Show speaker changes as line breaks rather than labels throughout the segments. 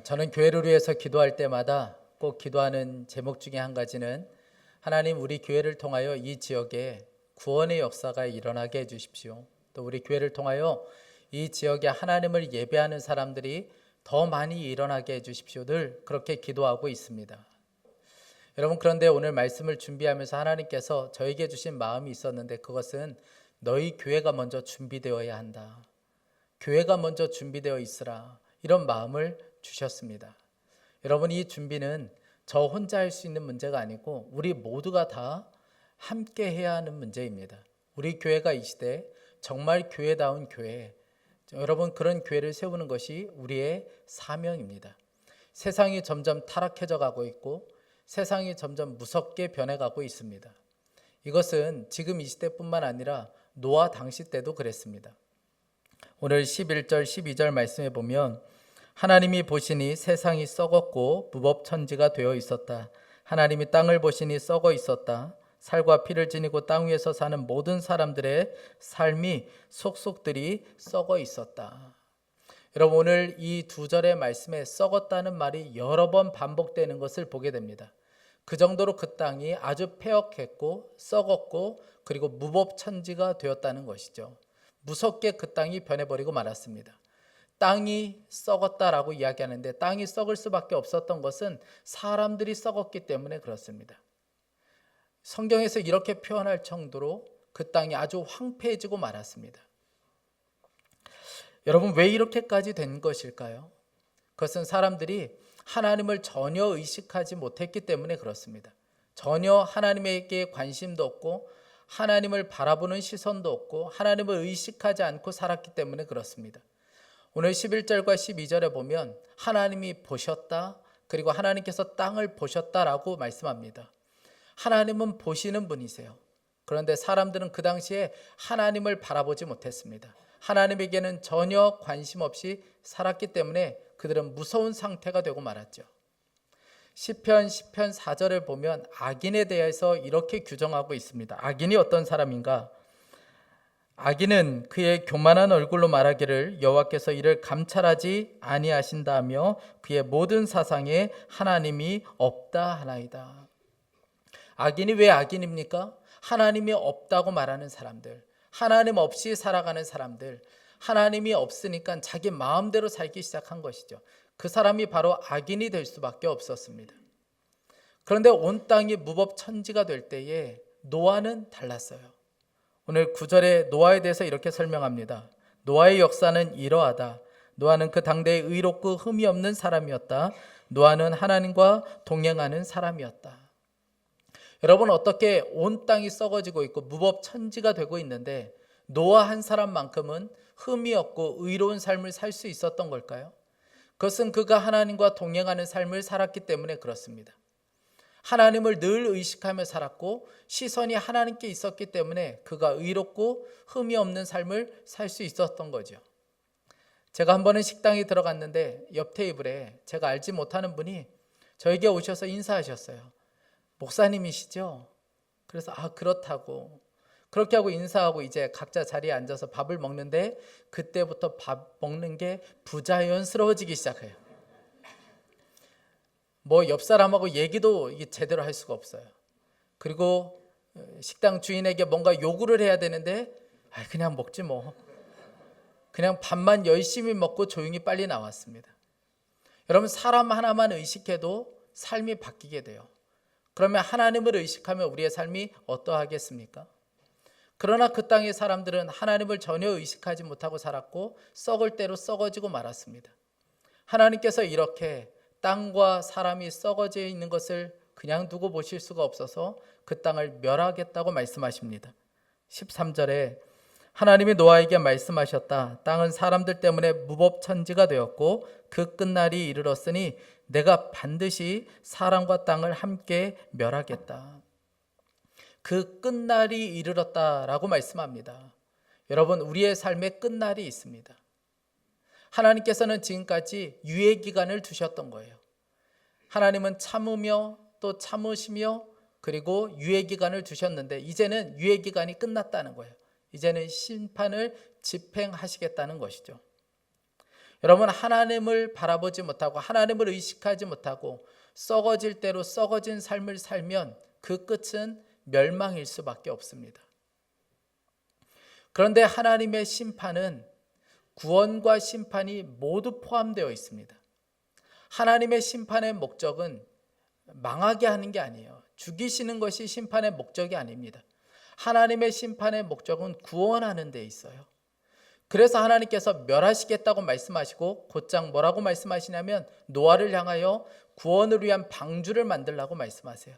저는 교회를 위해서 기도할 때마다 꼭 기도하는 제목 중에 한 가지는 하나님 우리 교회를 통하여 이 지역에 구원의 역사가 일어나게 해주십시오. 또 우리 교회를 통하여 이 지역에 하나님을 예배하는 사람들이 더 많이 일어나게 해주십시오. 늘 그렇게 기도하고 있습니다. 여러분, 그런데 오늘 말씀을 준비하면서 하나님께서 저에게 주신 마음이 있었는데, 그것은 너희 교회가 먼저 준비되어야 한다. 교회가 먼저 준비되어 있으라, 이런 마음을 주셨습니다. 여러분, 이 준비는 저 혼자 할 수 있는 문제가 아니고 우리 모두가 다 함께 해야 하는 문제입니다. 우리 교회가 이 시대 정말 교회다운 교회, 여러분, 그런 교회를 세우는 것이 우리의 사명입니다. 세상이 점점 타락해져 가고 있고 세상이 점점 무섭게 변해가고 있습니다. 이것은 지금 이 시대뿐만 아니라 노아 당시 때도 그랬습니다. 오늘 11절 12절 말씀에 보면 하나님이 보시니 세상이 썩었고 무법천지가 되어 있었다. 하나님이 땅을 보시니 썩어 있었다. 살과 피를 지니고 땅 위에서 사는 모든 사람들의 삶이 속속들이 썩어 있었다. 여러분, 오늘 이 두 절의 말씀에 썩었다는 말이 여러 번 반복되는 것을 보게 됩니다. 그 정도로 그 땅이 아주 폐역했고 썩었고 그리고 무법천지가 되었다는 것이죠. 무섭게 그 땅이 변해버리고 말았습니다. 땅이 썩었다라고 이야기하는데, 땅이 썩을 수밖에 없었던 것은 사람들이 썩었기 때문에 그렇습니다. 성경에서 이렇게 표현할 정도로 그 땅이 아주 황폐해지고 말았습니다. 여러분, 왜 이렇게까지 된 것일까요? 그것은 사람들이 하나님을 전혀 의식하지 못했기 때문에 그렇습니다. 전혀 하나님에게 관심도 없고 하나님을 바라보는 시선도 없고 하나님을 의식하지 않고 살았기 때문에 그렇습니다. 오늘 11절과 12절에 보면 하나님이 보셨다, 그리고 하나님께서 땅을 보셨다라고 말씀합니다. 하나님은 보시는 분이세요. 그런데 사람들은 그 당시에 하나님을 바라보지 못했습니다. 하나님에게는 전혀 관심 없이 살았기 때문에 그들은 무서운 상태가 되고 말았죠. 시편 4절을 보면 악인에 대해서 이렇게 규정하고 있습니다. 악인이 어떤 사람인가? 악인은 그의 교만한 얼굴로 말하기를 여호와께서 이를 감찰하지 아니하신다며 그의 모든 사상에 하나님이 없다 하나이다. 악인이 왜 악인입니까? 하나님이 없다고 말하는 사람들, 하나님 없이 살아가는 사람들, 하나님이 없으니까 자기 마음대로 살기 시작한 것이죠. 그 사람이 바로 악인이 될 수밖에 없었습니다. 그런데 온 땅이 무법천지가 될 때에 노아는 달랐어요. 오늘 9절에 노아에 대해서 이렇게 설명합니다. 노아의 역사는 이러하다. 노아는 그 당대에 의롭고 흠이 없는 사람이었다. 노아는 하나님과 동행하는 사람이었다. 여러분, 어떻게 온 땅이 썩어지고 있고 무법천지가 되고 있는데 노아 한 사람만큼은 흠이 없고 의로운 삶을 살 수 있었던 걸까요? 그것은 그가 하나님과 동행하는 삶을 살았기 때문에 그렇습니다. 하나님을 늘 의식하며 살았고 시선이 하나님께 있었기 때문에 그가 의롭고 흠이 없는 삶을 살 수 있었던 거죠. 제가 한 번은 식당에 들어갔는데 옆 테이블에 제가 알지 못하는 분이 저에게 오셔서 인사하셨어요. 목사님이시죠? 그래서 그렇다고, 그렇게 하고 인사하고 이제 각자 자리에 앉아서 밥을 먹는데 그때부터 밥 먹는 게 부자연스러워지기 시작해요. 뭐 옆 사람하고 얘기도 제대로 할 수가 없어요. 그리고 식당 주인에게 뭔가 요구를 해야 되는데 그냥 먹지 뭐, 그냥 밥만 열심히 먹고 조용히 빨리 나왔습니다. 여러분, 사람 하나만 의식해도 삶이 바뀌게 돼요. 그러면 하나님을 의식하면 우리의 삶이 어떠하겠습니까? 그러나 그 땅의 사람들은 하나님을 전혀 의식하지 못하고 살았고 썩을 대로 썩어지고 말았습니다. 하나님께서 이렇게 땅과 사람이 썩어져 있는 것을 그냥 두고 보실 수가 없어서 그 땅을 멸하겠다고 말씀하십니다. 13절에 하나님이 노아에게 말씀하셨다. 땅은 사람들 때문에 무법천지가 되었고 그 끝날이 이르렀으니 내가 반드시 사람과 땅을 함께 멸하겠다. 그 끝날이 이르렀다라고 말씀합니다. 여러분, 우리의 삶에 끝날이 있습니다. 하나님께서는 지금까지 유예기간을 두셨던 거예요. 하나님은 참으며 또 참으시며 그리고 유예기간을 두셨는데 이제는 유예기간이 끝났다는 거예요. 이제는 심판을 집행하시겠다는 것이죠. 여러분, 하나님을 바라보지 못하고 하나님을 의식하지 못하고 썩어질 대로 썩어진 삶을 살면 그 끝은 멸망일 수밖에 없습니다. 그런데 하나님의 심판은 구원과 심판이 모두 포함되어 있습니다. 하나님의 심판의 목적은 망하게 하는 게 아니에요. 죽이시는 것이 심판의 목적이 아닙니다. 하나님의 심판의 목적은 구원하는 데 있어요. 그래서 하나님께서 멸하시겠다고 말씀하시고 곧장 뭐라고 말씀하시냐면 노아를 향하여 구원을 위한 방주를 만들라고 말씀하세요.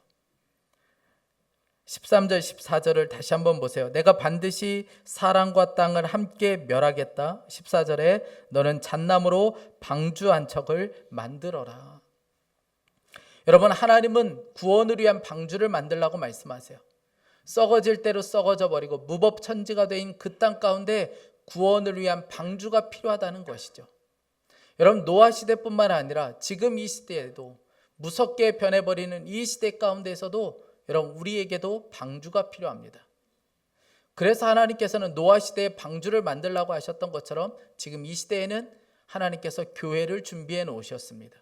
13절 14절을 다시 한번 보세요. 내가 반드시 사람과 땅을 함께 멸하겠다. 14절에 너는 잣나무로 방주 한 척을 만들어라. 여러분, 하나님은 구원을 위한 방주를 만들라고 말씀하세요. 썩어질 대로 썩어져 버리고 무법천지가 된 그 땅 가운데 구원을 위한 방주가 필요하다는 것이죠. 여러분, 노아 시대뿐만 아니라 지금 이 시대에도 무섭게 변해버리는 이 시대 가운데에서도 여러분, 우리에게도 방주가 필요합니다. 그래서 하나님께서는 노아 시대에 방주를 만들라고 하셨던 것처럼 지금 이 시대에는 하나님께서 교회를 준비해 놓으셨습니다.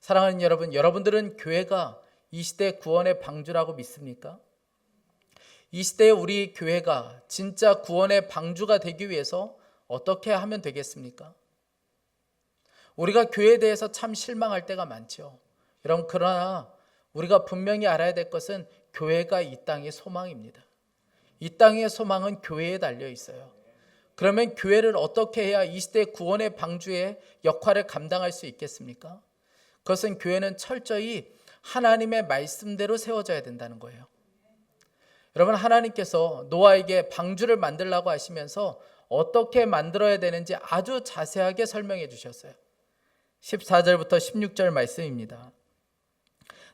사랑하는 여러분, 여러분들은 교회가 이 시대 구원의 방주라고 믿습니까? 이 시대에 우리 교회가 진짜 구원의 방주가 되기 위해서 어떻게 하면 되겠습니까? 우리가 교회에 대해서 참 실망할 때가 많죠. 여러분, 그러나 우리가 분명히 알아야 될 것은 교회가 이 땅의 소망입니다. 이 땅의 소망은 교회에 달려 있어요. 그러면 교회를 어떻게 해야 이 시대 구원의 방주의 역할을 감당할 수 있겠습니까? 그것은 교회는 철저히 하나님의 말씀대로 세워져야 된다는 거예요. 여러분, 하나님께서 노아에게 방주를 만들라고 하시면서 어떻게 만들어야 되는지 아주 자세하게 설명해 주셨어요. 14절부터 16절 말씀입니다.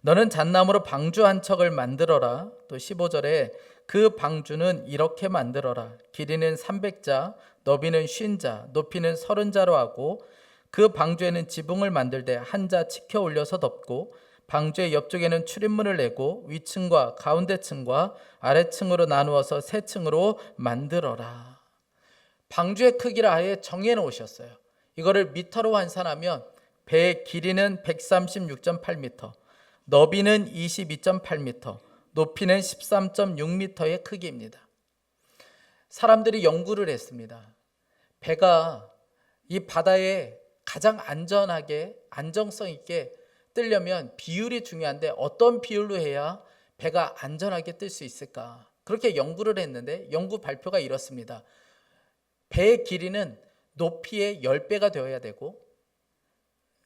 너는 잣나무로 방주 한 척을 만들어라. 또 15절에 그 방주는 이렇게 만들어라. 길이는 300자, 너비는 50자, 높이는 30자로 하고 그 방주에는 지붕을 만들되 한 자 치켜 올려서 덮고 방주의 옆쪽에는 출입문을 내고 위층과 가운데층과 아래층으로 나누어서 세 층으로 만들어라. 방주의 크기를 아예 정해 놓으셨어요. 이거를 미터로 환산하면 배의 길이는 136.8m, 너비는 22.8m, 높이는 13.6m의 크기입니다. 사람들이 연구를 했습니다. 배가 이 바다에 가장 안전하게 안정성 있게 뜨려면 비율이 중요한데 어떤 비율로 해야 배가 안전하게 뜰 수 있을까? 그렇게 연구를 했는데 연구 발표가 이렇습니다. 배의 길이는 높이의 10배가 되어야 되고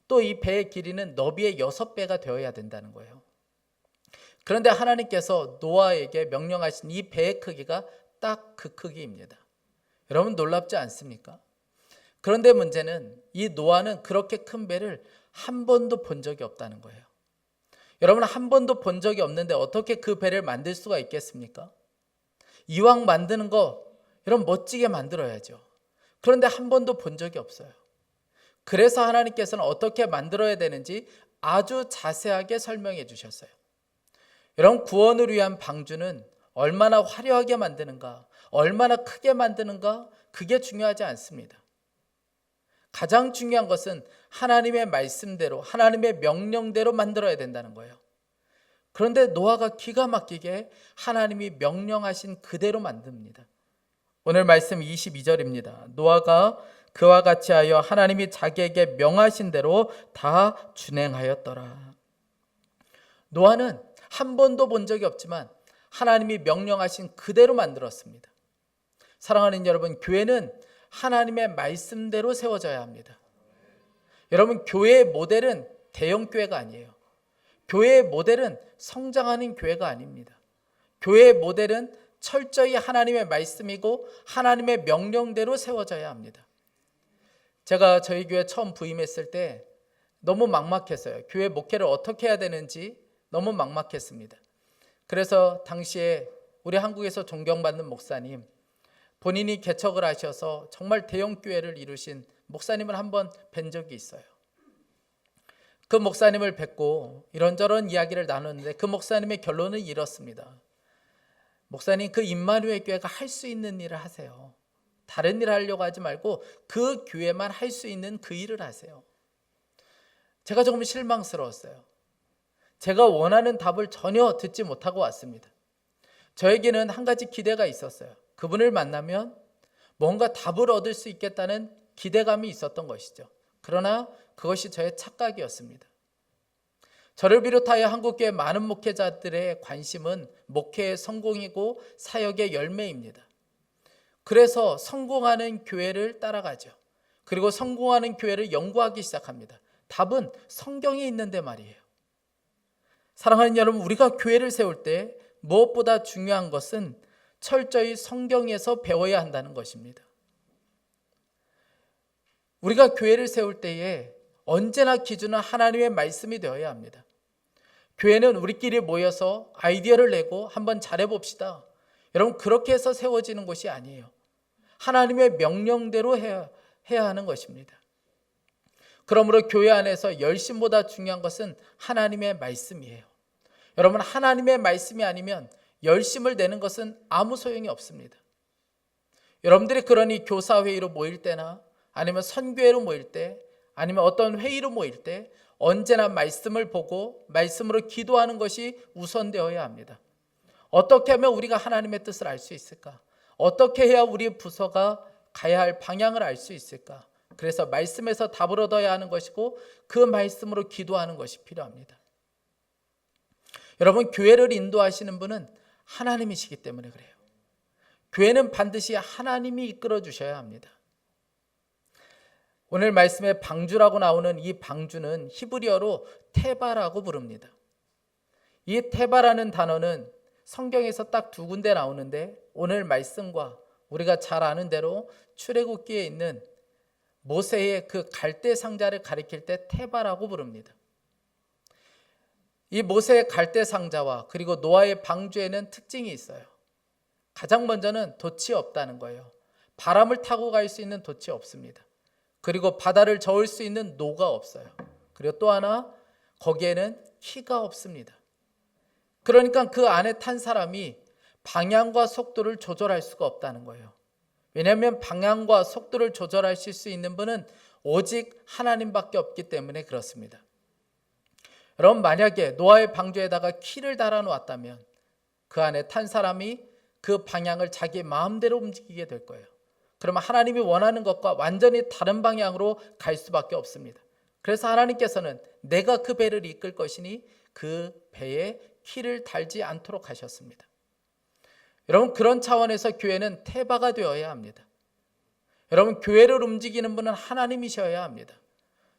또 이 배의 길이는 너비의 6배가 되어야 된다는 거예요. 그런데 하나님께서 노아에게 명령하신 이 배의 크기가 딱 그 크기입니다. 여러분, 놀랍지 않습니까? 그런데 문제는 이 노아는 그렇게 큰 배를 한 번도 본 적이 없다는 거예요. 여러분, 한 번도 본 적이 없는데 어떻게 그 배를 만들 수가 있겠습니까? 이왕 만드는 거 여러분 멋지게 만들어야죠. 그런데 한 번도 본 적이 없어요. 그래서 하나님께서는 어떻게 만들어야 되는지 아주 자세하게 설명해 주셨어요. 여러분, 구원을 위한 방주는 얼마나 화려하게 만드는가, 얼마나 크게 만드는가, 그게 중요하지 않습니다. 가장 중요한 것은 하나님의 말씀대로, 하나님의 명령대로 만들어야 된다는 거예요. 그런데 노아가 기가 막히게 하나님이 명령하신 그대로 만듭니다. 오늘 말씀 22절입니다. 노아가 그와 같이 하여 하나님이 자기에게 명하신 대로 다 준행하였더라. 노아는 한 번도 본 적이 없지만 하나님이 명령하신 그대로 만들었습니다. 사랑하는 여러분, 교회는 하나님의 말씀대로 세워져야 합니다. 여러분, 교회의 모델은 대형 교회가 아니에요. 교회의 모델은 성장하는 교회가 아닙니다. 교회의 모델은 철저히 하나님의 말씀이고 하나님의 명령대로 세워져야 합니다. 제가 저희 교회 처음 부임했을 때 너무 막막했어요. 교회 목회를 어떻게 해야 되는지 너무 막막했습니다. 그래서 당시에 우리 한국에서 존경받는 목사님, 본인이 개척을 하셔서 정말 대형 교회를 이루신 목사님을 한번 뵌 적이 있어요. 그 목사님을 뵙고 이런저런 이야기를 나눴는데 그 목사님의 결론은 이렇습니다. 목사님, 그 임마누엘 교회가 할 수 있는 일을 하세요. 다른 일을 하려고 하지 말고 그 교회만 할 수 있는 그 일을 하세요. 제가 조금 실망스러웠어요. 제가 원하는 답을 전혀 듣지 못하고 왔습니다. 저에게는 한 가지 기대가 있었어요. 그분을 만나면 뭔가 답을 얻을 수 있겠다는 기대감이 있었던 것이죠. 그러나 그것이 저의 착각이었습니다. 저를 비롯하여 한국교회 많은 목회자들의 관심은 목회의 성공이고 사역의 열매입니다. 그래서 성공하는 교회를 따라가죠. 그리고 성공하는 교회를 연구하기 시작합니다. 답은 성경에 있는데 말이에요. 사랑하는 여러분, 우리가 교회를 세울 때 무엇보다 중요한 것은 철저히 성경에서 배워야 한다는 것입니다. 우리가 교회를 세울 때에 언제나 기준은 하나님의 말씀이 되어야 합니다. 교회는 우리끼리 모여서 아이디어를 내고 한번 잘해봅시다. 여러분, 그렇게 해서 세워지는 것이 아니에요. 하나님의 명령대로 해야 하는 것입니다. 그러므로 교회 안에서 열심보다 중요한 것은 하나님의 말씀이에요. 여러분, 하나님의 말씀이 아니면 열심을 내는 것은 아무 소용이 없습니다. 여러분들이 그러니 교사회의로 모일 때나 아니면 선교회로 모일 때 아니면 어떤 회의로 모일 때 언제나 말씀을 보고 말씀으로 기도하는 것이 우선되어야 합니다. 어떻게 하면 우리가 하나님의 뜻을 알 수 있을까? 어떻게 해야 우리 부서가 가야 할 방향을 알 수 있을까? 그래서 말씀에서 답을 얻어야 하는 것이고 그 말씀으로 기도하는 것이 필요합니다. 여러분, 교회를 인도하시는 분은 하나님이시기 때문에 그래요. 교회는 반드시 하나님이 이끌어 주셔야 합니다. 오늘 말씀에 방주라고 나오는 이 방주는 히브리어로 테바라고 부릅니다. 이 테바라는 단어는 성경에서 딱 두 군데 나오는데 오늘 말씀과 우리가 잘 아는 대로 출애굽기에 있는 모세의 그 갈대 상자를 가리킬 때 테바라고 부릅니다. 이 모세의 갈대 상자와 그리고 노아의 방주에는 특징이 있어요. 가장 먼저는 돛이 없다는 거예요. 바람을 타고 갈 수 있는 돛이 없습니다. 그리고 바다를 저을 수 있는 노가 없어요. 그리고 또 하나, 거기에는 키가 없습니다. 그러니까 그 안에 탄 사람이 방향과 속도를 조절할 수가 없다는 거예요. 왜냐하면 방향과 속도를 조절하실 수 있는 분은 오직 하나님밖에 없기 때문에 그렇습니다. 여러분, 만약에 노아의 방주에다가 키를 달아놓았다면 그 안에 탄 사람이 그 방향을 자기 마음대로 움직이게 될 거예요. 그러면 하나님이 원하는 것과 완전히 다른 방향으로 갈 수밖에 없습니다. 그래서 하나님께서는 내가 그 배를 이끌 것이니 그 배에 키를 달지 않도록 하셨습니다. 여러분, 그런 차원에서 교회는 테바가 되어야 합니다. 여러분, 교회를 움직이는 분은 하나님이셔야 합니다.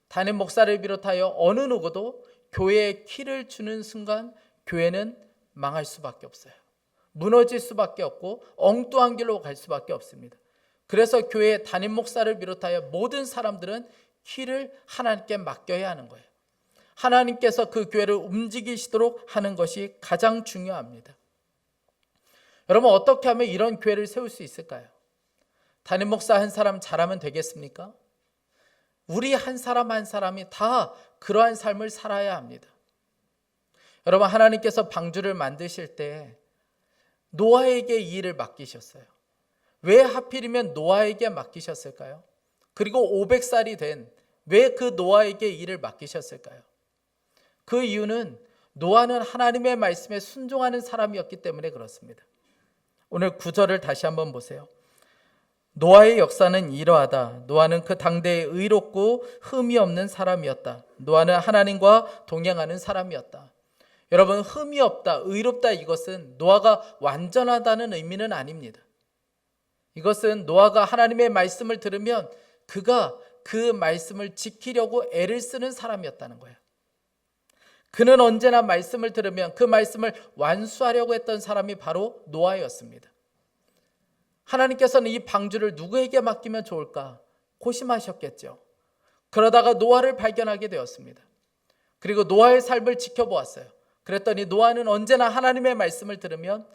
담임 목사를 비롯하여 어느 누구도 교회에 키를 주는 순간 교회는 망할 수밖에 없어요. 무너질 수밖에 없고 엉뚱한 길로 갈 수밖에 없습니다. 그래서 교회의 담임 목사를 비롯하여 모든 사람들은 키를 하나님께 맡겨야 하는 거예요. 하나님께서 그 교회를 움직이시도록 하는 것이 가장 중요합니다. 여러분, 어떻게 하면 이런 교회를 세울 수 있을까요? 담임 목사 한 사람 잘하면 되겠습니까? 우리 한 사람 한 사람이 다 그러한 삶을 살아야 합니다. 여러분, 하나님께서 방주를 만드실 때 노아에게 이 일을 맡기셨어요. 왜 하필이면 노아에게 맡기셨을까요? 그리고 500살이 된 왜 그 노아에게 일을 맡기셨을까요? 그 이유는 노아는 하나님의 말씀에 순종하는 사람이었기 때문에 그렇습니다. 오늘 9절을 다시 한번 보세요. 노아의 역사는 이러하다. 노아는 그 당대에 의롭고 흠이 없는 사람이었다. 노아는 하나님과 동행하는 사람이었다. 여러분, 흠이 없다, 의롭다, 이것은 노아가 완전하다는 의미는 아닙니다. 이것은 노아가 하나님의 말씀을 들으면 그가 그 말씀을 지키려고 애를 쓰는 사람이었다는 거예요. 그는 언제나 말씀을 들으면 그 말씀을 완수하려고 했던 사람이 바로 노아였습니다. 하나님께서는 이 방주를 누구에게 맡기면 좋을까 고심하셨겠죠. 그러다가 노아를 발견하게 되었습니다. 그리고 노아의 삶을 지켜보았어요. 그랬더니 노아는 언제나 하나님의 말씀을 들으면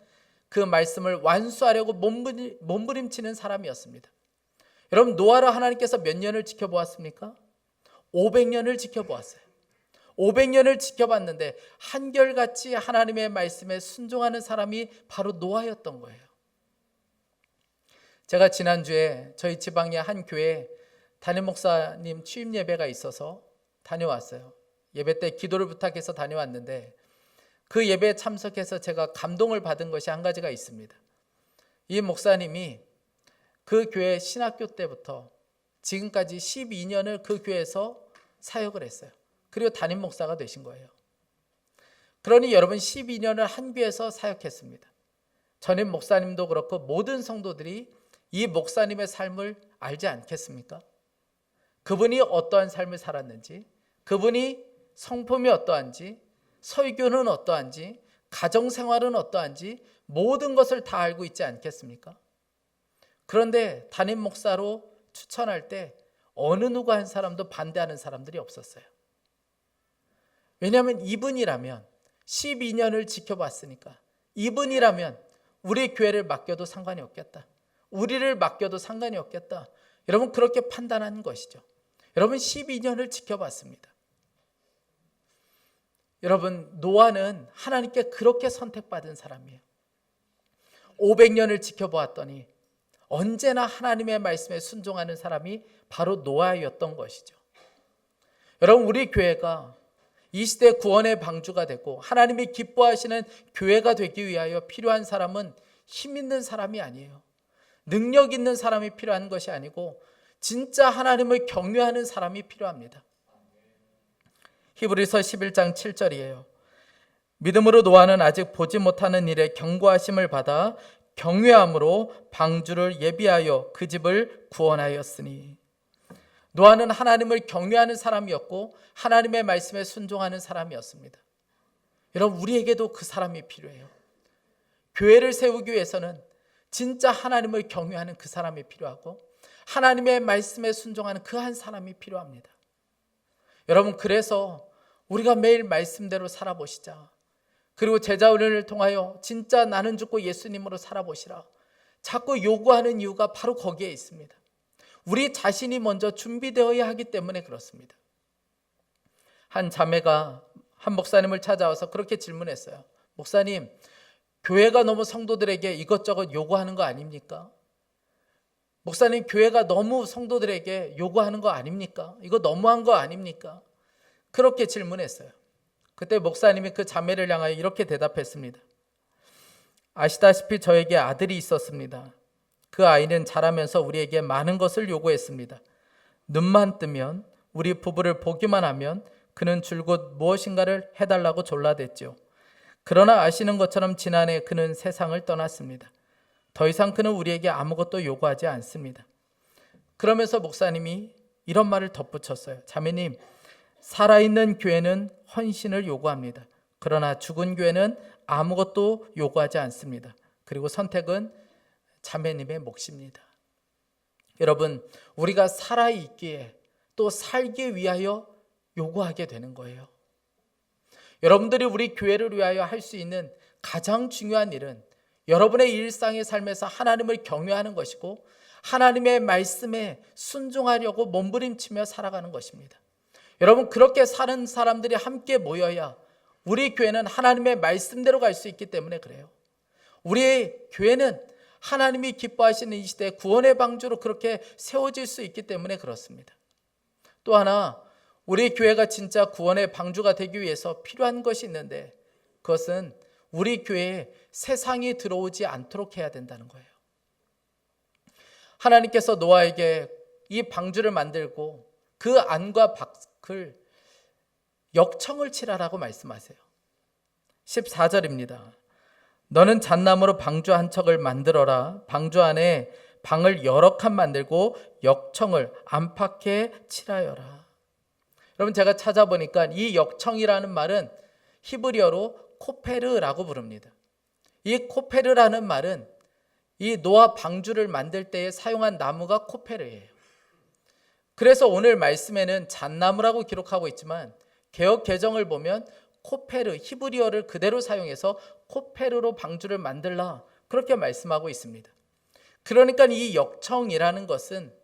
그 말씀을 완수하려고 몸부림치는 사람이었습니다. 여러분, 노아를 하나님께서 몇 년을 지켜보았습니까? 500년을 지켜보았어요. 500년을 지켜봤는데 한결같이 하나님의 말씀에 순종하는 사람이 바로 노아였던 거예요. 제가 지난주에 저희 지방의 한 교회에 담임 목사님 취임 예배가 있어서 다녀왔어요. 예배 때 기도를 부탁해서 다녀왔는데 그 예배에 참석해서 제가 감동을 받은 것이 한 가지가 있습니다. 이 목사님이 그 교회 신학교 때부터 지금까지 12년을 그 교회에서 사역을 했어요. 그리고 담임 목사가 되신 거예요. 그러니 여러분 12년을 한 교회에서 사역했습니다. 전임 목사님도 그렇고 모든 성도들이 이 목사님의 삶을 알지 않겠습니까? 그분이 어떠한 삶을 살았는지, 그분이 성품이 어떠한지, 설교는 어떠한지, 가정생활은 어떠한지 모든 것을 다 알고 있지 않겠습니까? 그런데 담임 목사로 추천할 때 어느 누구 한 사람도 반대하는 사람들이 없었어요. 왜냐하면 이분이라면 12년을 지켜봤으니까 이분이라면 우리 교회를 맡겨도 상관이 없겠다. 우리를 맡겨도 상관이 없겠다. 여러분 그렇게 판단한 것이죠. 여러분 12년을 지켜봤습니다. 여러분 노아는 하나님께 그렇게 선택받은 사람이에요. 500년을 지켜보았더니 언제나 하나님의 말씀에 순종하는 사람이 바로 노아였던 것이죠. 여러분 우리 교회가 이 시대 구원의 방주가 되고 하나님이 기뻐하시는 교회가 되기 위하여 필요한 사람은 힘 있는 사람이 아니에요. 능력 있는 사람이 필요한 것이 아니고 진짜 하나님을 경외하는 사람이 필요합니다. 히브리서 11장 7절이에요. 믿음으로 노아는 아직 보지 못하는 일에 경고하심을 받아 경외함으로 방주를 예비하여 그 집을 구원하였으니. 노아는 하나님을 경외하는 사람이었고 하나님의 말씀에 순종하는 사람이었습니다. 여러분 우리에게도 그 사람이 필요해요. 교회를 세우기 위해서는 진짜 하나님을 경외하는 그 사람이 필요하고 하나님의 말씀에 순종하는 그 한 사람이 필요합니다. 여러분 그래서 우리가 매일 말씀대로 살아보시자. 그리고 제자훈련을 통하여 진짜 나는 죽고 예수님으로 살아보시라. 자꾸 요구하는 이유가 바로 거기에 있습니다. 우리 자신이 먼저 준비되어야 하기 때문에 그렇습니다. 한 자매가 한 목사님을 찾아와서 그렇게 질문했어요. 목사님, 교회가 너무 성도들에게 이것저것 요구하는 거 아닙니까? 목사님, 교회가 너무 성도들에게 요구하는 거 아닙니까? 이거 너무한 거 아닙니까? 그렇게 질문했어요. 그때 목사님이 그 자매를 향하여 이렇게 대답했습니다. 아시다시피 저에게 아들이 있었습니다. 그 아이는 자라면서 우리에게 많은 것을 요구했습니다. 눈만 뜨면 우리 부부를 보기만 하면 그는 줄곧 무엇인가를 해달라고 졸라댔죠. 그러나 아시는 것처럼 지난해 그는 세상을 떠났습니다. 더 이상 그는 우리에게 아무것도 요구하지 않습니다. 그러면서 목사님이 이런 말을 덧붙였어요. 자매님, 살아있는 교회는 헌신을 요구합니다. 그러나 죽은 교회는 아무것도 요구하지 않습니다. 그리고 선택은 자매님의 몫입니다. 여러분, 우리가 살아있기에 또 살기 위하여 요구하게 되는 거예요. 여러분들이 우리 교회를 위하여 할 수 있는 가장 중요한 일은 여러분의 일상의 삶에서 하나님을 경외하는 것이고 하나님의 말씀에 순종하려고 몸부림치며 살아가는 것입니다. 여러분 그렇게 사는 사람들이 함께 모여야 우리 교회는 하나님의 말씀대로 갈 수 있기 때문에 그래요. 우리 교회는 하나님이 기뻐하시는 이 시대에 구원의 방주로 그렇게 세워질 수 있기 때문에 그렇습니다. 또 하나 우리 교회가 진짜 구원의 방주가 되기 위해서 필요한 것이 있는데 그것은 우리 교회에 세상이 들어오지 않도록 해야 된다는 거예요. 하나님께서 노아에게 이 방주를 만들고 그 안과 밖을 역청을 칠하라고 말씀하세요. 14절입니다. 너는 잣나무로 방주 한 척을 만들어라. 방주 안에 방을 여러 칸 만들고 역청을 안팎에 칠하여라. 여러분 제가 찾아보니까 이 역청이라는 말은 히브리어로 코페르라고 부릅니다. 이 코페르라는 말은 이 노아 방주를 만들 때에 사용한 나무가 코페르예요. 그래서 오늘 말씀에는 잣나무라고 기록하고 있지만 개역 개정을 보면 코페르, 히브리어를 그대로 사용해서 코페르로 방주를 만들라 그렇게 말씀하고 있습니다. 그러니까 이 역청이라는 것은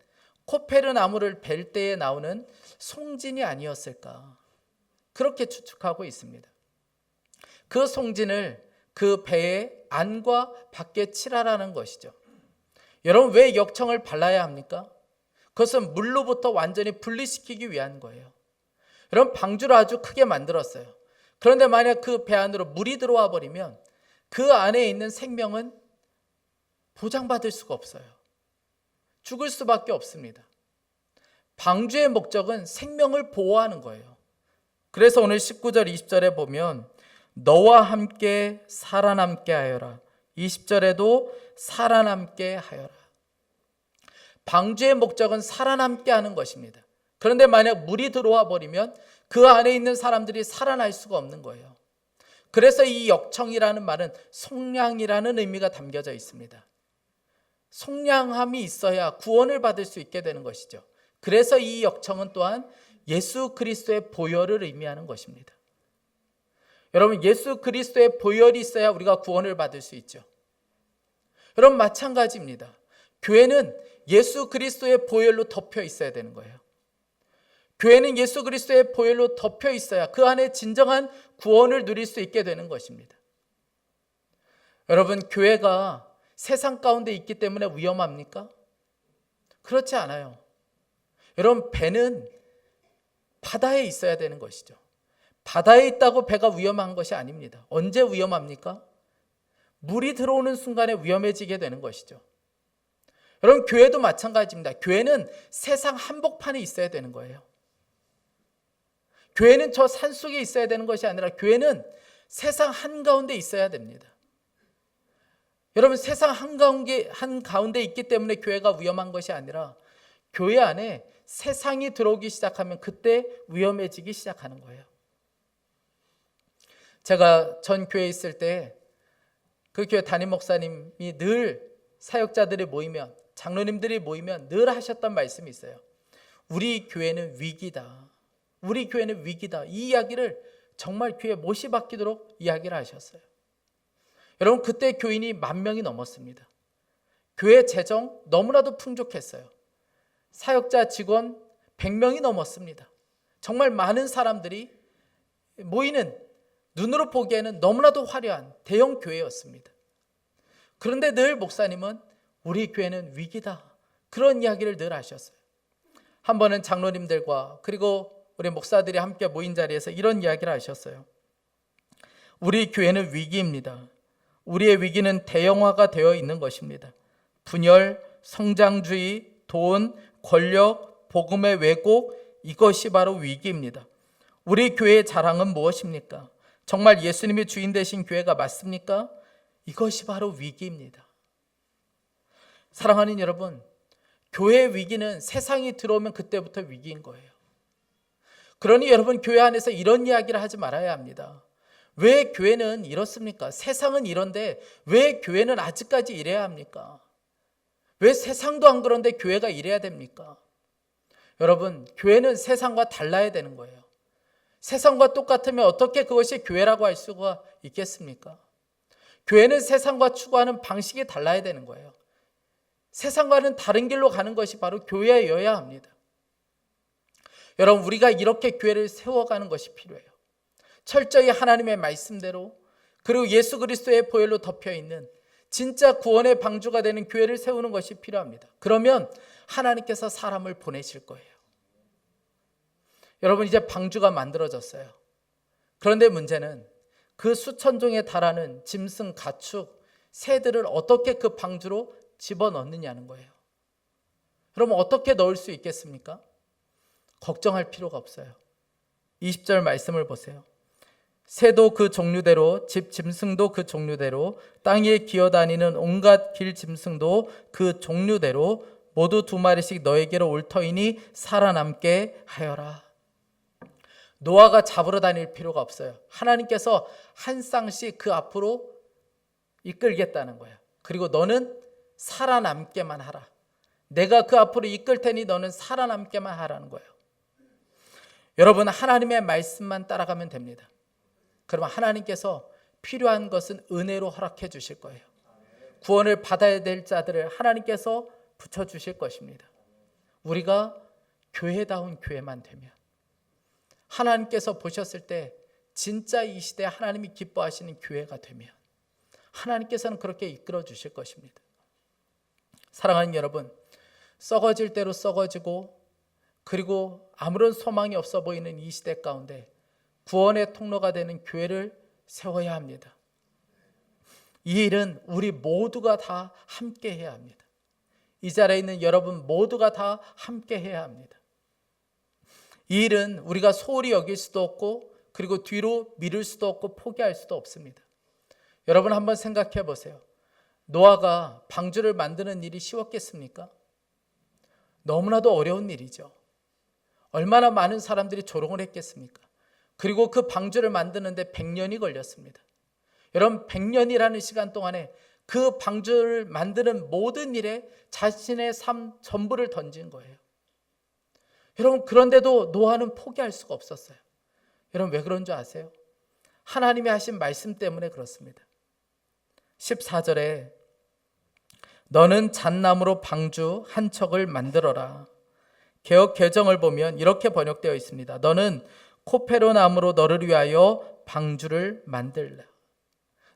코페르 나무를 벨 때에 나오는 송진이 아니었을까 그렇게 추측하고 있습니다. 그 송진을 그 배의 안과 밖에 칠하라는 것이죠. 여러분, 왜 역청을 발라야 합니까? 그것은 물로부터 완전히 분리시키기 위한 거예요. 여러분, 방주를 아주 크게 만들었어요. 그런데 만약 그 배 안으로 물이 들어와 버리면 그 안에 있는 생명은 보장받을 수가 없어요. 죽을 수밖에 없습니다. 방주의 목적은 생명을 보호하는 거예요. 그래서 오늘 19절 20절에 보면 너와 함께 살아남게 하여라. 20절에도 살아남게 하여라. 방주의 목적은 살아남게 하는 것입니다. 그런데 만약 물이 들어와 버리면 그 안에 있는 사람들이 살아날 수가 없는 거예요. 그래서 이 역청이라는 말은 속량이라는 의미가 담겨져 있습니다. 속량함이 있어야 구원을 받을 수 있게 되는 것이죠. 그래서 이 역청은 또한 예수 그리스도의 보혈을 의미하는 것입니다. 여러분, 예수 그리스도의 보혈이 있어야 우리가 구원을 받을 수 있죠. 여러분, 마찬가지입니다. 교회는 예수 그리스도의 보혈로 덮여 있어야 되는 거예요. 교회는 예수 그리스도의 보혈로 덮여 있어야 그 안에 진정한 구원을 누릴 수 있게 되는 것입니다. 여러분, 교회가 세상 가운데 있기 때문에 위험합니까? 그렇지 않아요. 여러분, 배는 바다에 있어야 되는 것이죠. 바다에 있다고 배가 위험한 것이 아닙니다. 언제 위험합니까? 물이 들어오는 순간에 위험해지게 되는 것이죠. 여러분, 교회도 마찬가지입니다. 교회는 세상 한복판에 있어야 되는 거예요. 교회는 저 산속에 있어야 되는 것이 아니라 교회는 세상 한가운데 있어야 됩니다. 여러분, 세상 한가운데 있기 때문에 교회가 위험한 것이 아니라 교회 안에 세상이 들어오기 시작하면 그때 위험해지기 시작하는 거예요. 제가 전 교회에 있을 때 그 교회 담임 목사님이 늘 사역자들이 모이면, 장로님들이 모이면 늘 하셨던 말씀이 있어요. 우리 교회는 위기다. 우리 교회는 위기다. 이 이야기를 정말 교회에 못이 박히도록 이야기를 하셨어요. 여러분, 그때 교인이 10,000명이 넘었습니다. 교회 재정 너무나도 풍족했어요. 사역자 직원 100명이 넘었습니다. 정말 많은 사람들이 모이는, 눈으로 보기에는 너무나도 화려한 대형 교회였습니다. 그런데 늘 목사님은 우리 교회는 위기다, 그런 이야기를 늘 하셨어요. 한 번은 장로님들과 그리고 우리 목사들이 함께 모인 자리에서 이런 이야기를 하셨어요. 우리 교회는 위기입니다. 우리의 위기는 대형화가 되어 있는 것입니다. 분열, 성장주의, 돈, 권력, 복음의 왜곡, 이것이 바로 위기입니다. 우리 교회의 자랑은 무엇입니까? 정말 예수님이 주인 되신 교회가 맞습니까? 이것이 바로 위기입니다. 사랑하는 여러분, 교회의 위기는 세상이 들어오면 그때부터 위기인 거예요. 그러니 여러분, 교회 안에서 이런 이야기를 하지 말아야 합니다. 왜 교회는 이렇습니까? 세상은 이런데 왜 교회는 아직까지 이래야 합니까? 왜 세상도 안 그런데 교회가 이래야 됩니까? 여러분, 교회는 세상과 달라야 되는 거예요. 세상과 똑같으면 어떻게 그것이 교회라고 할 수가 있겠습니까? 교회는 세상과 추구하는 방식이 달라야 되는 거예요. 세상과는 다른 길로 가는 것이 바로 교회여야 합니다. 여러분, 우리가 이렇게 교회를 세워가는 것이 필요해요. 철저히 하나님의 말씀대로, 그리고 예수 그리스도의 보혈로 덮여있는 진짜 구원의 방주가 되는 교회를 세우는 것이 필요합니다. 그러면 하나님께서 사람을 보내실 거예요. 여러분, 이제 방주가 만들어졌어요. 그런데 문제는 그 수천 종에 달하는 짐승, 가축, 새들을 어떻게 그 방주로 집어넣느냐는 거예요. 그럼 어떻게 넣을 수 있겠습니까? 걱정할 필요가 없어요. 20절 말씀을 보세요. 새도 그 종류대로, 집 짐승도 그 종류대로, 땅 위에 기어다니는 온갖 길 짐승도 그 종류대로 모두 2마리씩 너에게로 올 터이니 살아남게 하여라. 노아가 잡으러 다닐 필요가 없어요. 하나님께서 한 쌍씩 그 앞으로 이끌겠다는 거예요. 그리고 너는 살아남게만 하라. 내가 그 앞으로 이끌 테니 너는 살아남게만 하라는 거예요. 여러분, 하나님의 말씀만 따라가면 됩니다. 그러면 하나님께서 필요한 것은 은혜로 허락해 주실 거예요. 구원을 받아야 될 자들을 하나님께서 붙여주실 것입니다. 우리가 교회다운 교회만 되면, 하나님께서 보셨을 때 진짜 이 시대에 하나님이 기뻐하시는 교회가 되면 하나님께서는 그렇게 이끌어 주실 것입니다. 사랑하는 여러분, 썩어질 대로 썩어지고 그리고 아무런 소망이 없어 보이는 이 시대 가운데 구원의 통로가 되는 교회를 세워야 합니다. 이 일은 우리 모두가 다 함께 해야 합니다. 이 자리에 있는 여러분 모두가 다 함께 해야 합니다. 이 일은 우리가 소홀히 여길 수도 없고 그리고 뒤로 미룰 수도 없고 포기할 수도 없습니다. 여러분 한번 생각해 보세요. 노아가 방주를 만드는 일이 쉬웠겠습니까? 너무나도 어려운 일이죠. 얼마나 많은 사람들이 조롱을 했겠습니까? 그리고 그 방주를 만드는데 100년이 걸렸습니다. 여러분 100년이라는 시간 동안에 그 방주를 만드는 모든 일에 자신의 삶 전부를 던진 거예요. 여러분 그런데도 노아는 포기할 수가 없었어요. 여러분 왜 그런 줄 아세요? 하나님이 하신 말씀 때문에 그렇습니다. 14절에 너는 잣나무로 방주 한 척을 만들어라. 개역 개정을 보면 이렇게 번역되어 있습니다. 너는 코페로 나무로 너를 위하여 방주를 만들라.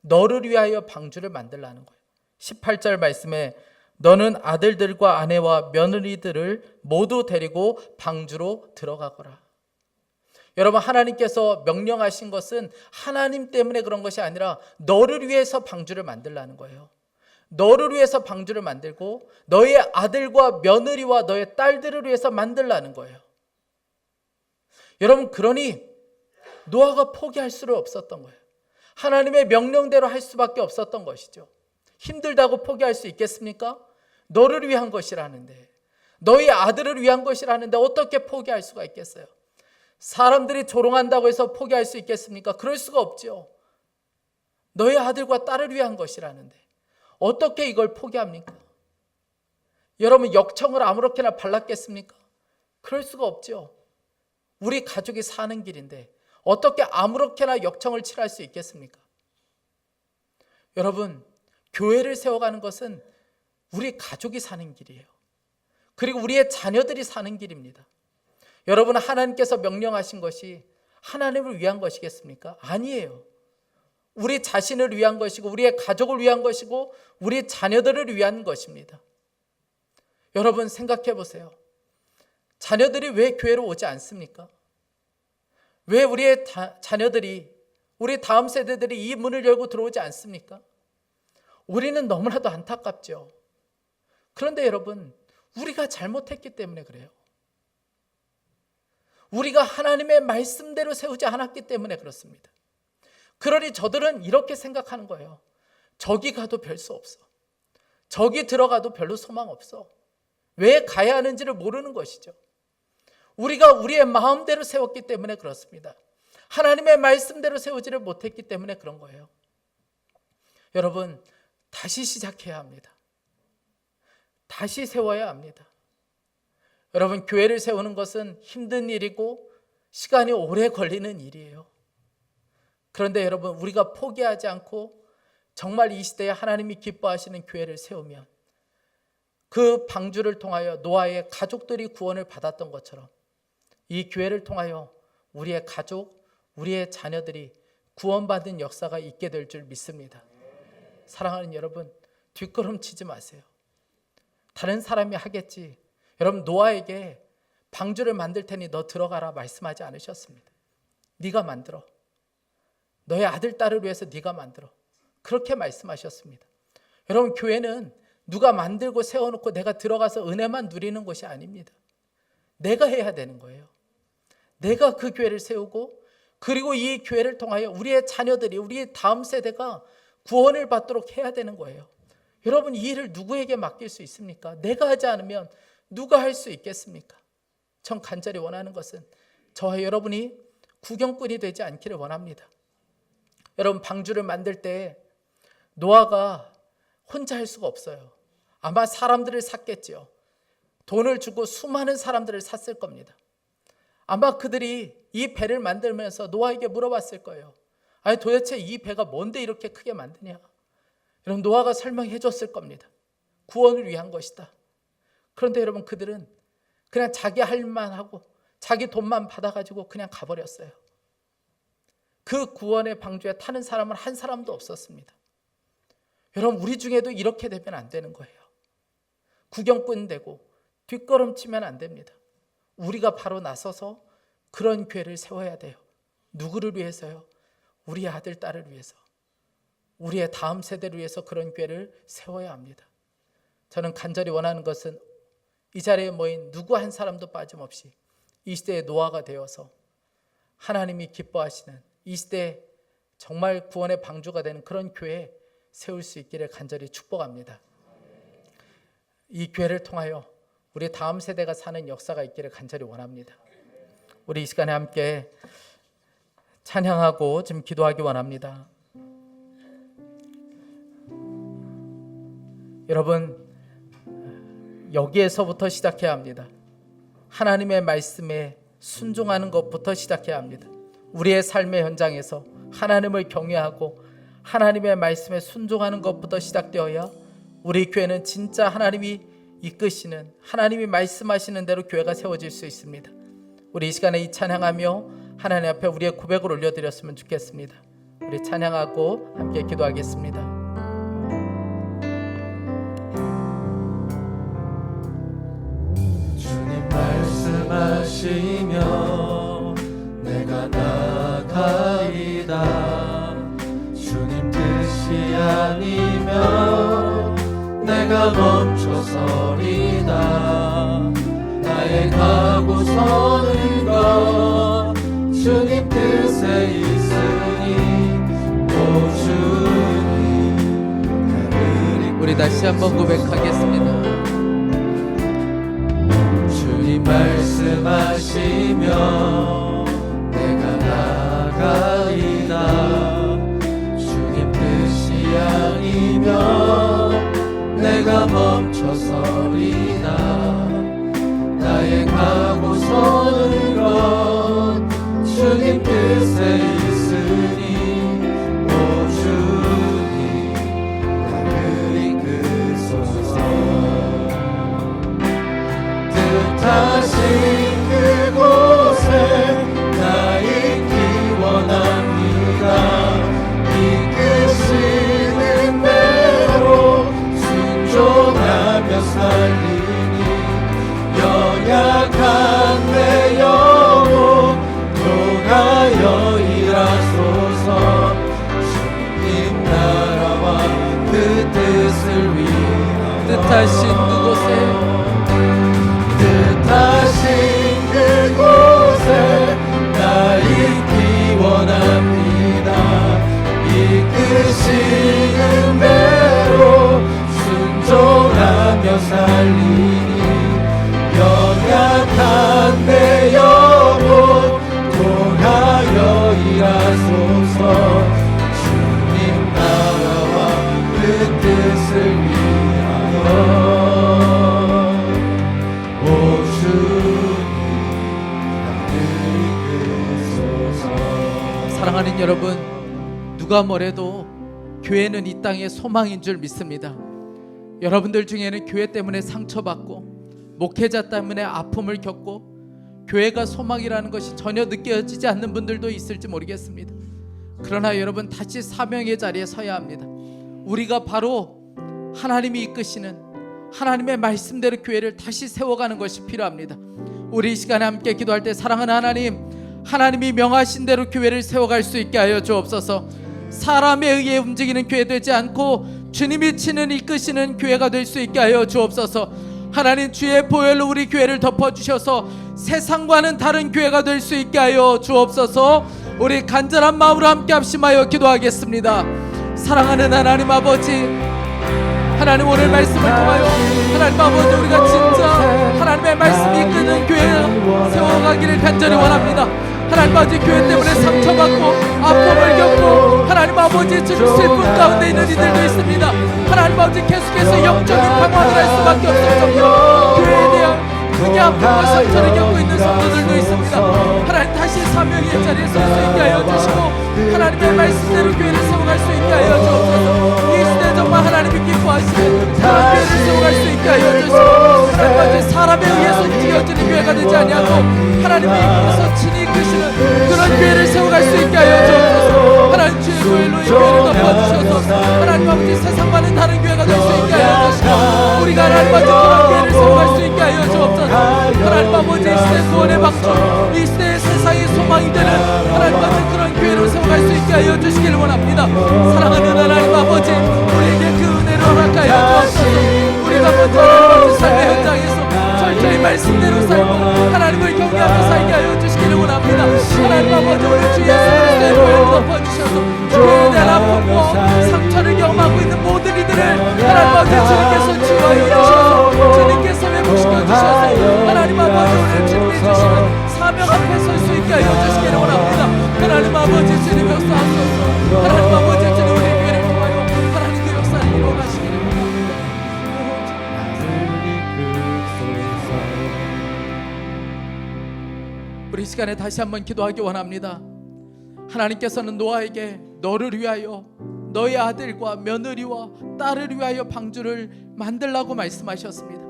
너를 위하여 방주를 만들라는 거예요. 18절 말씀에 너는 아들들과 아내와 며느리들을 모두 데리고 방주로 들어가거라. 여러분 하나님께서 명령하신 것은 하나님 때문에 그런 것이 아니라 너를 위해서 방주를 만들라는 거예요. 너를 위해서 방주를 만들고 너의 아들과 며느리와 너의 딸들을 위해서 만들라는 거예요. 여러분 그러니 노아가 포기할 수는 없었던 거예요. 하나님의 명령대로 할 수밖에 없었던 것이죠. 힘들다고 포기할 수 있겠습니까? 너를 위한 것이라는데, 너희 아들을 위한 것이라는데 어떻게 포기할 수가 있겠어요? 사람들이 조롱한다고 해서 포기할 수 있겠습니까? 그럴 수가 없죠. 너희 아들과 딸을 위한 것이라는데 어떻게 이걸 포기합니까? 여러분 역청을 아무렇게나 발랐겠습니까? 그럴 수가 없죠. 우리 가족이 사는 길인데 어떻게 아무렇게나 역청을 칠할 수 있겠습니까? 여러분 교회를 세워가는 것은 우리 가족이 사는 길이에요. 그리고 우리의 자녀들이 사는 길입니다. 여러분 하나님께서 명령하신 것이 하나님을 위한 것이겠습니까? 아니에요. 우리 자신을 위한 것이고 우리의 가족을 위한 것이고 우리 자녀들을 위한 것입니다. 여러분 생각해 보세요. 자녀들이 왜 교회로 오지 않습니까? 왜 우리의 자녀들이 우리 다음 세대들이 이 문을 열고 들어오지 않습니까? 우리는 너무나도 안타깝죠. 그런데 여러분 우리가 잘못했기 때문에 그래요. 우리가 하나님의 말씀대로 세우지 않았기 때문에 그렇습니다. 그러니 저들은 이렇게 생각하는 거예요. 저기 가도 별 수 없어. 저기 들어가도 별로 소망 없어. 왜 가야 하는지를 모르는 것이죠. 우리가 우리의 마음대로 세웠기 때문에 그렇습니다. 하나님의 말씀대로 세우지를 못했기 때문에 그런 거예요. 여러분 다시 시작해야 합니다. 다시 세워야 합니다. 여러분 교회를 세우는 것은 힘든 일이고 시간이 오래 걸리는 일이에요. 그런데 여러분 우리가 포기하지 않고 정말 이 시대에 하나님이 기뻐하시는 교회를 세우면 그 방주를 통하여 노아의 가족들이 구원을 받았던 것처럼 이 교회를 통하여 우리의 가족, 우리의 자녀들이 구원받은 역사가 있게 될 줄 믿습니다. 사랑하는 여러분 뒷걸음치지 마세요. 다른 사람이 하겠지. 여러분 노아에게 방주를 만들 테니 너 들어가라 말씀하지 않으셨습니다. 네가 만들어. 너의 아들, 딸을 위해서 네가 만들어. 그렇게 말씀하셨습니다. 여러분 교회는 누가 만들고 세워놓고 내가 들어가서 은혜만 누리는 것이 아닙니다. 내가 해야 되는 거예요. 내가 그 교회를 세우고 그리고 이 교회를 통하여 우리의 자녀들이 우리의 다음 세대가 구원을 받도록 해야 되는 거예요. 여러분 이 일을 누구에게 맡길 수 있습니까? 내가 하지 않으면 누가 할 수 있겠습니까? 전 간절히 원하는 것은 저와 여러분이 구경꾼이 되지 않기를 원합니다. 여러분 방주를 만들 때 노아가 혼자 할 수가 없어요. 아마 사람들을 샀겠지요. 돈을 주고 수많은 사람들을 샀을 겁니다. 아마 그들이 이 배를 만들면서 노아에게 물어봤을 거예요. 아니 도대체 이 배가 뭔데 이렇게 크게 만드냐? 여러분 노아가 설명해 줬을 겁니다. 구원을 위한 것이다. 그런데 여러분 그들은 그냥 자기 할 만하고 자기 돈만 받아가지고 그냥 가버렸어요. 그 구원의 방주에 타는 사람은 한 사람도 없었습니다. 여러분 우리 중에도 이렇게 되면 안 되는 거예요. 구경꾼 되고 뒷걸음치면 안 됩니다. 우리가 바로 나서서 그런 교회를 세워야 돼요. 누구를 위해서요? 우리 아들, 딸을 위해서, 우리의 다음 세대를 위해서 그런 교회를 세워야 합니다. 저는 간절히 원하는 것은 이 자리에 모인 누구 한 사람도 빠짐없이 이 시대의 노아가 되어서 하나님이 기뻐하시는 이 시대에 정말 구원의 방주가 되는 그런 교회 세울 수 있기를 간절히 축복합니다. 이 교회를 통하여 우리 다음 세대가 사는 역사가 있기를 간절히 원합니다. 우리 이 시간에 함께 찬양하고 좀 기도하기 원합니다. 여러분, 여기에서부터 시작해야 합니다. 하나님의 말씀에 순종하는 것부터 시작해야 합니다. 우리의 삶의 현장에서 하나님을 경외하고 하나님의 말씀에 순종하는 것부터 시작되어야 우리 교회는 진짜 하나님이 이끄시는, 하나님이 말씀하시는 대로 교회가 세워질 수 있습니다. 우리 이 시간에 이 찬양하며 하나님 앞에 우리의 고백을 올려드렸으면 좋겠습니다. 우리 찬양하고 함께 기도하겠습니다.
주님 말씀하시며 내가 나가이다. 주님 뜻이 아니면 내가 멈춰서리다. 나의 가고 서는 것 주님 뜻에 있으니 오 주님.
우리 다시 한번 고백하겠습니다.
주님 말씀하시며 내가 나가이다. 주님 뜻이 아니면 내가 멈춰서리다. 나의 가고 서는 것 주님 뜻에 있으니 오 주님 나를 이끄소서. 뜻하신 그곳에 나 있기 원합니다. 이끄시는 대로 순종하며 살리니 연약한 내 영혼 녹아여 일하소서. 주님 나라와 그 뜻을 위하여
뜻하신 그곳에
나 있기 원합니다. 이끄시는 대로 순종하며 살리니 연약한 내 영혼 통하여 일하소서. 주님 나라와 그 뜻을 위하여 오 주님 나를 이끄소서.
사랑하는 여러분, 누가 뭐래도 교회는 이 땅의 소망인 줄 믿습니다. 여러분들 중에는 교회 때문에 상처받고 목회자 때문에 아픔을 겪고 교회가 소망이라는 것이 전혀 느껴지지 않는 분들도 있을지 모르겠습니다. 그러나 여러분, 다시 사명의 자리에 서야 합니다. 우리가 바로 하나님이 이끄시는 하나님의 말씀대로 교회를 다시 세워가는 것이 필요합니다. 우리 이 시간에 함께 기도할 때 사랑하는 하나님, 하나님이 명하신 대로 교회를 세워갈 수 있게 하여 주옵소서. 사람에 의해 움직이는 교회 되지 않고 주님이 치는 이끄시는 교회가 될 수 있게 하여 주옵소서. 하나님, 주의 보혈로 우리 교회를 덮어주셔서 세상과는 다른 교회가 될 수 있게 하여 주옵소서. 우리 간절한 마음으로 함께 합심하여 기도하겠습니다. 사랑하는 하나님 아버지, 하나님 오늘 말씀을 통하여 하나님 아버지, 우리가 진짜 하나님의 말씀이 이끄는 교회 세워가기를 간절히 원합니다. 하나님 아버지, 교회 때문에 상처받고 아픔을 겪고 하나님 아버지 지금 슬픔 가운데 있는 이들도 있습니다. 하나님 아버지, 계속해서 영적인 방황을 할 수밖에 없을 정도로 교회에 대한 크게 아픔과 상처를 겪고 있는 성도들도 있습니다. 하나님, 다시 사명의 자리에 설 수 있게 하여 주시고 하나님의 말씀대로 교회를 세워갈 수 있게 하여 주옵소서. 이 시대 정말 하나님이 기뻐하시는 그런 교회를 세워갈 수 있게 하여 주시고 하나님 아버지, 사람에 의해서 지어지는 교회가 되지 아니하고 하나님의 이끌어서 친히 이끄시는 그런 교회를 세워갈 수 있게 하여 주옵소서. 하나님, 주의 보혈로 이 교회를 덮어주셔서 하나님 아버지, 세상과는 다른 교회가 될 수 있게 하여 주시고 우리가 하나님 아버지 사랑하는 하나님 아버지, 우리에게 그 은혜를 허락하여 주옵소서. 우리가 먼저 하나님의 삶의 현장에서 철저히 말씀대로 살고 하나님을 경외하며 살게 하여 주시기를 원합니다. 하나님 아버지, 우리 주 예수 그리스도의 보혈을 덮어주셔서 죄에 대한 아픔과 상처를 경험하고 있는 모든 이들을 하나님 아버지 주님께서 치유하여 주셔서 주님께서 회복시켜 주셔서 하나님 아버지, 오늘 주님이 주시는 사명 앞에 설 수 있게 하여 주시기를 원합니다. 하나님 아버지, 주님 역사하소서. 하나님 아버지, 주님 우리 교회를 통하여 하나님 그 역사를 이루어 가시기를 원합니다. 우리 시간에 다시 한번 기도하기 원합니다. 하나님께서는 노아에게 너를 위하여 너의 아들과 며느리와 딸을 위하여 방주를 만들라고 말씀하셨습니다.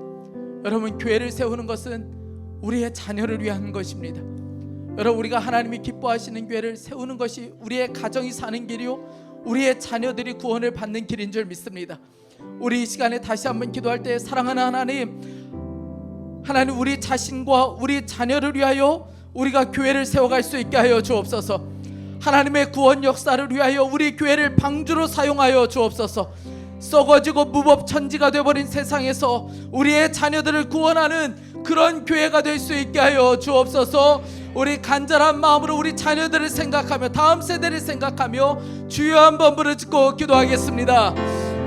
여러분, 교회를 세우는 것은 우리의 자녀를 위한 것입니다. 여러분, 우리가 하나님이 기뻐하시는 교회를 세우는 것이 우리의 가정이 사는 길이요 우리의 자녀들이 구원을 받는 길인 줄 믿습니다. 우리 이 시간에 다시 한번 기도할 때, 사랑하는 하나님 우리 자신과 우리 자녀를 위하여 우리가 교회를 세워갈 수 있게 하여 주옵소서. 하나님의 구원 역사를 위하여 우리 교회를 방주로 사용하여 주옵소서. 썩어지고 무법천지가 되어버린 세상에서 우리의 자녀들을 구원하는 그런 교회가 될 수 있게 하여 주옵소서. 우리 간절한 마음으로 우리 자녀들을 생각하며 다음 세대를 생각하며 주여 한번 부르짖고 기도하겠습니다.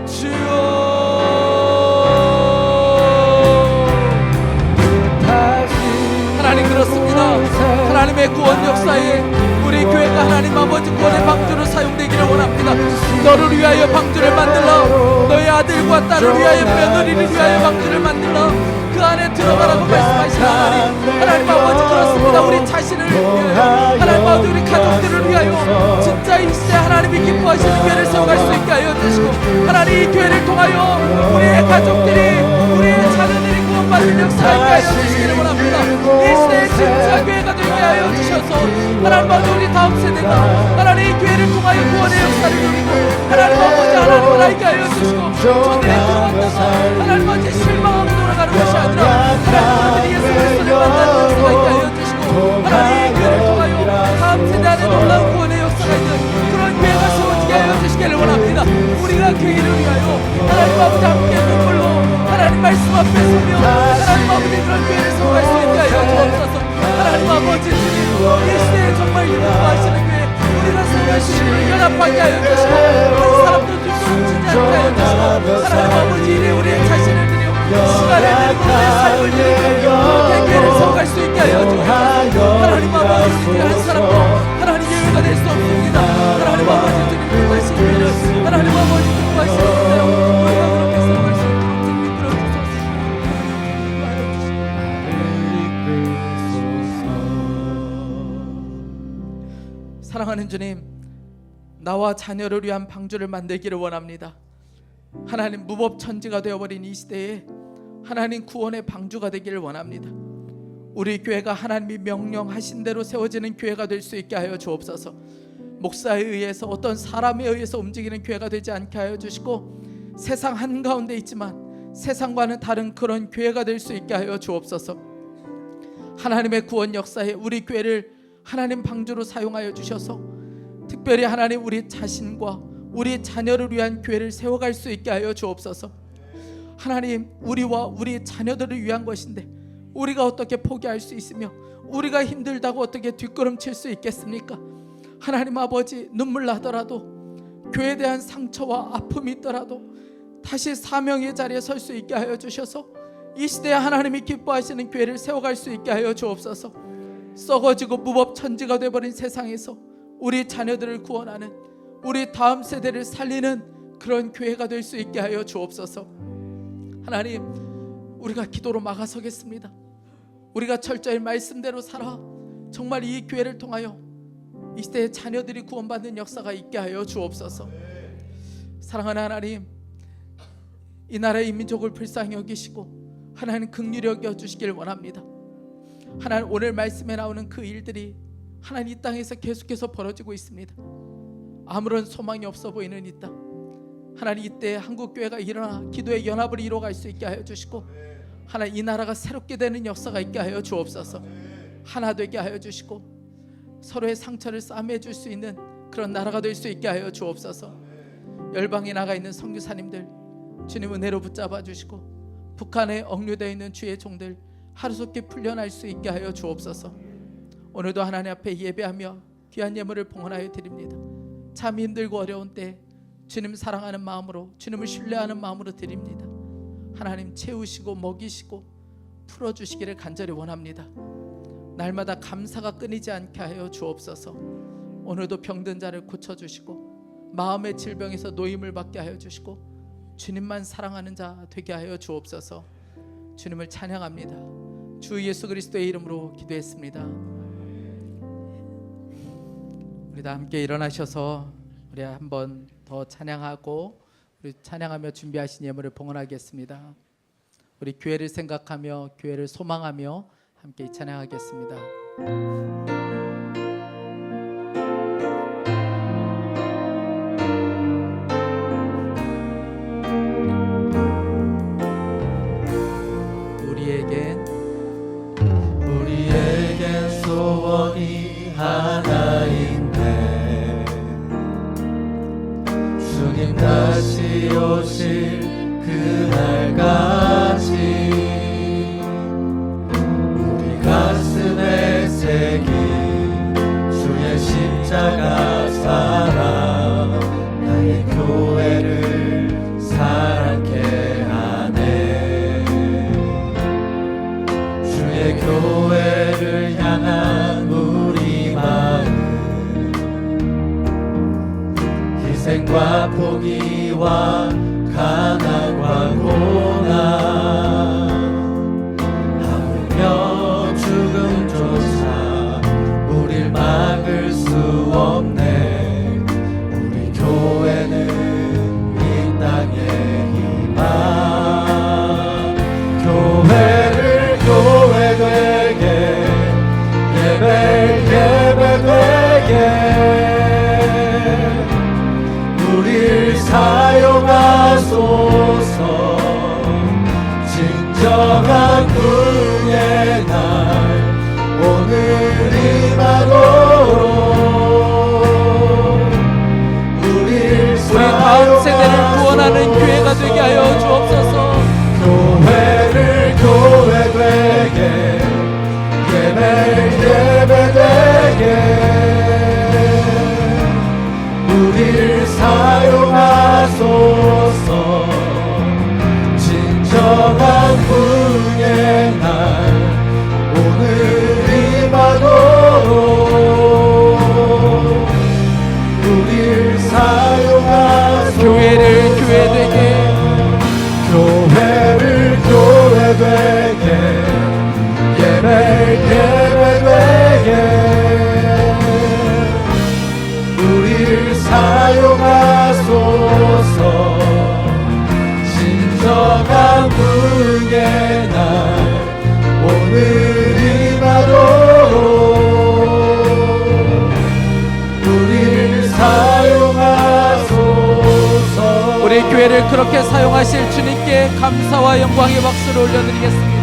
주여. 하나님, 그렇습니다. 하나님의 구원 역사에 우리 교회가 하나님 아버지 구원의 방주로 사용되기를 원합니다. 너를 위하여 방주를 만들라. 너의 아들과 딸을 위하여, 며느리를 위하여 방주를 만들라. 그 안에 들어가라고 말씀하신 하나님 아버지, 그렇습니다. 우리 자신을 위하여, 하나님 아버지 우리 가족들을 위하여 진짜 이 시대 하나님이 기뻐하시는 교회를 세워갈 수 있게 하여 주시고, 하나님 이 교회를 통하여 우리의 가족들이, 우리의 자녀들이 구원받는 역사가 있게 하여 주시기를 원합니다. 이 시대의 진짜 교회가 되게 하여 주셔서 하나님 아버지 우리 다음 세대가 하나님 이 교회를 통하여 구원의 역사를 누리고 하나님 아버지 하나님을 알게 하여 주시고, 저들의 들어왔다가 하나님 아버지 실망하고 돌아가는 것이 아니라 하나님 아버지 예수 그리스도를 만나는 역사가 있게 하여 주시고, 하나님 이 교회를 통하여 다음 세대 안에 놀라운 구원의 역사가 있는 그런 교회가 세워지게 하여 주시기를 원합니다. 우리가 그 일을 위하여 하나님 아버지 함께 눈물로 하나님 말씀 앞에 서며 하나님 아버지 그런 교회를 세워갈 수 있게 하여 주옵소서. 하나님 아버지 주님, 이 시대에 정말 기뻐하시는 교회 우리가 세워갈 수 있는 연합하게 하여 주시고, 한 사람도 뒷걸음치지 않게 하여 주시고, 하나님 아버지 이래 우리의 자신을 드리고 시간을 드리고 우리의 삶을 드리고 그렇게 교회를 세워갈 수 있게 하여 주옵소서. 하나님 아버지, 우리 한 사람도 하나님 예외가 될 수 없습니다. 하나님 아버지 주님 기뻐하시는 교회를 하나님 아버지 기뻐하시는 교회로 우리가 그렇게 세워갈 수 있도록 주님 이끌어 주소서. 기뻐하여 주시고, 사랑하는 주님, 나와 자녀를 위한 방주를 만들기를 원합니다. 하나님, 무법천지가 되어버린 이 시대에 하나님 구원의 방주가 되기를 원합니다. 우리 교회가 하나님이 명령하신 대로 세워지는 교회가 될 수 있게 하여 주옵소서. 목사에 의해서, 어떤 사람에 의해서 움직이는 교회가 되지 않게 하여 주시고, 세상 한가운데 있지만 세상과는 다른 그런 교회가 될 수 있게 하여 주옵소서. 하나님의 구원 역사에 우리 교회를 하나님 방주로 사용하여 주셔서 특별히 하나님 우리 자신과 우리 자녀를 위한 교회를 세워갈 수 있게 하여 주옵소서. 하나님, 우리와 우리 자녀들을 위한 것인데 우리가 어떻게 포기할 수 있으며 우리가 힘들다고 어떻게 뒷걸음칠 수 있겠습니까? 하나님 아버지, 눈물 나더라도 교회에 대한 상처와 아픔이 있더라도 다시 사명의 자리에 설 수 있게 하여 주셔서 이 시대에 하나님이 기뻐하시는 교회를 세워갈 수 있게 하여 주옵소서. 썩어지고 무법천지가 되어버린 세상에서 우리 자녀들을 구원하는, 우리 다음 세대를 살리는 그런 교회가 될 수 있게 하여 주옵소서. 하나님, 우리가 기도로 막아서겠습니다. 우리가 철저히 말씀대로 살아 정말 이 교회를 통하여 이 시대의 자녀들이 구원받는 역사가 있게 하여 주옵소서. 사랑하는 하나님, 이 나라의 민족을 불쌍히 여기시고 하나님 긍휼히 여겨주시길 원합니다. 하나님, 오늘 말씀에 나오는 그 일들이 하나님 이 땅에서 계속해서 벌어지고 있습니다. 아무런 소망이 없어 보이는 이 땅, 하나님 이때 한국교회가 일어나 기도의 연합을 이루어갈 수 있게 하여 주시고, 하나님 이 나라가 새롭게 되는 역사가 있게 하여 주옵소서. 하나 되게 하여 주시고 서로의 상처를 싸매줄 수 있는 그런 나라가 될 수 있게 하여 주옵소서. 열방에 나가 있는 선교사님들 주님 은혜로 붙잡아 주시고, 북한에 억류되어 있는 주의 종들 하루속히 풀려날 수 있게 하여 주옵소서. 오늘도 하나님 앞에 예배하며 귀한 예물을 봉헌하여 드립니다. 참 힘들고 어려운 때 주님 사랑하는 마음으로, 주님을 신뢰하는 마음으로 드립니다. 하나님 채우시고 먹이시고 풀어주시기를 간절히 원합니다. 날마다 감사가 끊이지 않게 하여 주옵소서. 오늘도 병든 자를 고쳐주시고 마음의 질병에서 노임을 받게 하여 주시고 주님만 사랑하는 자 되게 하여 주옵소서. 주님을 찬양합니다. 주 예수 그리스도의 이름으로 기도했습니다. 우리 다 함께 일어나셔서 우리 한번 더 찬양하고, 우리 찬양하며 준비하신 예물을 봉헌하겠습니다. 우리 교회를 생각하며 교회를 소망하며 함께 찬양하겠습니다.
우리에겐 소원이 하나인데, 주님 다시 오실 그날까지 우리 가슴에 새긴 주의 십자가 사랑, 나의 교회를 사랑케 하네. 주의 교회를 향한 우리 마음, 희생과 포기와 가난과 고난, 하물며 죽음조차 우릴 막을 수 없네. 우리 교회는 이 땅의 희망, 교회를 교회 되게, 예배 되게 우릴 사용하소서. 진정한 구원의 날 오늘 임하도록 우릴
우리 다음 세대를 구원하는 교회가 되게 하여 주옵소서.
교회를 교회 되게, 예배 되게 우릴 사용하소서. 진정한 구원의 날 오늘 임하도록 우릴 사용하소서.
교회를 교회 되게,
교회를 교회 되게, 예배 되게 우릴 사용하소서. 진정한 구원의 날 오늘 임하도록 우릴 사용하소서.
우리 교회를 그렇게 사용하실 주님께 감사와 영광의 박수를 올려드리겠습니다.